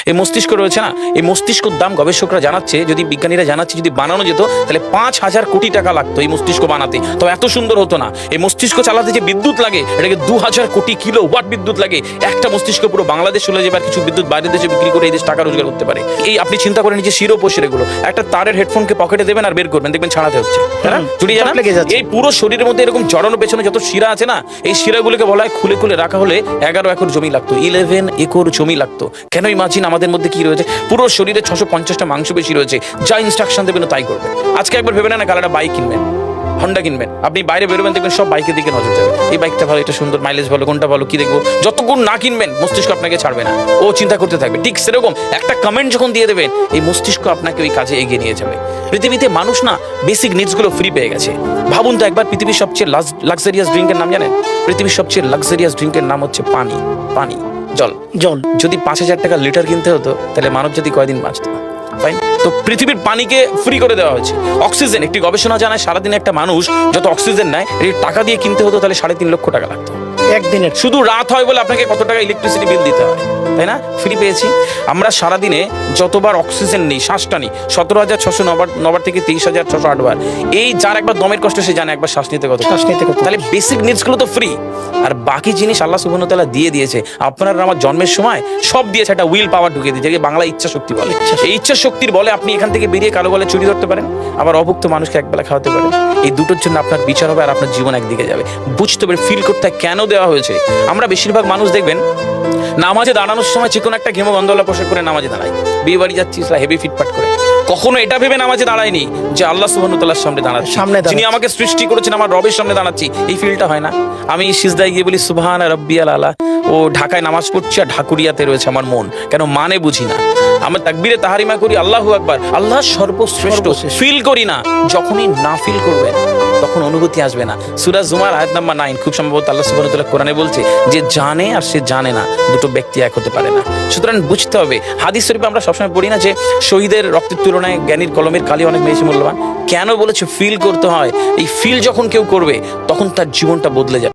এই মস্তিষ্ক রয়েছে না, এই মস্তিষ্কর দাম গবেষকরা জানাচ্ছে, যদি বিজ্ঞানীরা জানাচ্ছে যদি বানানো যেত তাহলে 5,000 কোটি টাকা লাগতো এই মস্তিষ্ক বানাতে, তো এত সুন্দর হতো না। এই মস্তিষ্ক চালাতে যে বিদ্যুৎ লাগে এটাকে 2000 কোটি কিলো ওয়াট বিদ্যুৎ লাগে। একটা মস্তিষ্ক পুরো বাংলাদেশ চলে যাবে, আর কিছু বিদ্যুৎ বাইরের দেশে বিক্রি করে এই দেশ টাকা রোজগার করতে পারে। এই আপনি চিন্তা করেন যে শিরোপশিরাগুলো, একটা তারের হেডফোনকে পকেটে দেবেন আর বের করবেন, দেখবেন ছাড়াতে হচ্ছে, জুড়িয়ে জানা এই পুরো শরীরের মধ্যে এরকম জড়ানো পেছনে যত শিরা আছে না, এই শিরাগুলোকে বলা হয় খুলে খুলে রাখা হলে 11 একর জমি লাগতো, 11 একর জমি লাগতো। কেন ইমাজিন আমাদের মধ্যে কি রয়েছে, পুরো শরীরে 650টা মাংসপেশি রয়েছে, যা ইনস্ট্রাকশন দেবেন তাই করবে। আজকে একবার ভেবে না, কাল একটা বাইক কিনবেন, হন্ডা কিনবেন, আপনি বাইরে বেরোবেন দেখবেন সব বাইকের দিকে নজর যাবে, এই বাইকটা ভালো, এটা সুন্দর, মাইলেজ ভালো, কোনটা ভালো, কি দেখবো। যতক্ষণ না কিনবেন মস্তিষ্ক আপনাকে ছাড়বে না, ও চিন্তা করতে থাকবে। ঠিক সেরকম একটা কমেন্ট যখন দিয়ে দেবেন, এই মস্তিষ্ক আপনাকে ওই কাজে এগিয়ে নিয়ে যাবে। পৃথিবীতে মানুষ না বেসিক নিডসগুলো ফ্রি পেয়ে গেছে। ভাবুন তো একবার, পৃথিবীর সবচেয়ে লাক্সারিয়াস ড্রিঙ্কের নাম জানেন? পৃথিবীর সবচেয়ে লাক্সারিয়াস ড্রিঙ্কের নাম হচ্ছে পানি। পানি, জল। যদি 5,000 টাকা লিটার কিনতে হতো তাহলে মানব জাতি কয়দিন বাঁচত? ফাইন, তো পৃথিবীর পানিকে ফ্রি করে দেওয়া হয়েছে। অক্সিজেন, একটি গবেষণা জানায় সারাদিনে একটা মানুষ যত অক্সিজেন নেয় এই টাকা দিয়ে কিনতে হতো তাহলে 3.5 লক্ষ টাকা লাগতো একদিনের। শুধু রাত হয় বলে আপনাকে কত টাকা ইলেকট্রিসিটি বিল দিতে হয়, তাই না? ফ্রি পেয়েছি আমরা। সারাদিনে যতবার অক্সিজেন নিই, শ্বাসটা নিই, 17,609 থেকে 23,608 বার। এই যার একবার দমের কষ্ট সে জানে একবার শ্বাস নিতে কত। তাহলে বেসিক নিডসগুলো তো ফ্রি, আর বাকি জিনিস আল্লাহ সুবহানাহু ওয়া তাআলা দিয়ে দিয়েছে। আপনার আমার জন্মের সময় সব দিয়েছে, একটা উইল পাওয়ার ঢুকিয়ে দিয়েছে, যেটাকে বাংলা ইচ্ছা শক্তি বলে। এই ইচ্ছা শক্তির বলে আপনি এখান থেকে বেরিয়ে কালো বলে চুরি ধরতে পারেন, আবার অভুক্ত মানুষকে একবেলা খাওয়াতে পারেন। এই দুটোর জন্য আপনার বিচার হবে আর আপনার জীবন একদিকে যাবে। বুঝতে পারে, ফিল করতে কেন দেওয়া হয়েছে। আমরা বেশিরভাগ মানুষ দেখবেন নামাজে দাঁড়ানোর সময় চিকন একটা ঘেমো গন্ধওয়ালা পোশাক করে নামাজে দাঁড়ায়, বিয়ে বাড়ি যাচ্ছি হেভি ফিটফাট করে। কখনো এটা ভেবে নামাজে দাঁড়ায়নি যে আল্লাহ সুবহানাহু ওয়া তাআলার সামনে দাঁড়াচ্ছি, যিনি আমাকে সৃষ্টি করেছেন, আমার রবের সামনে দাঁড়াচ্ছি। এই ফিলটা হয় না। আমি সিজদায় গিয়ে বলি সুবহান রাব্বিয়াল আলা, ও ঢাকায় নামাজ পড়ছি আর ঢাকুরিয়াতে রয়েছে আমার মন, কেন মানে বুঝি না। আমরা তাকবীরে তাহারিমা করি আল্লাহু আকবার, আল্লাহ সর্বশ্রেষ্ঠ, ফিল করি না। যখনই না ফিল করবেন তখন অনুভূতি আসবে না। সূরা জুমার আয়াত নাম্বার 9 খুব সম্ভবত আল্লাহ সুবহানাহু ওয়া তাআলা কোরআনে বলছে যে জানে আর সে জানে না, দুটো ব্যক্তি এক হতে পারে না। সুতরাং বুঝতে হবে। হাদিস শরীফে আমরা সবসময় পড়ি না যে শহীদের রক্তের তুলনায় জ্ঞানীর কলমের কালি অনেক বেশি মূল্যবান। কেন বলেছে? ফিল করতে হয়। এই ফিল যখন কেউ করবে তখন তার জীবনটা বদলে যাবে।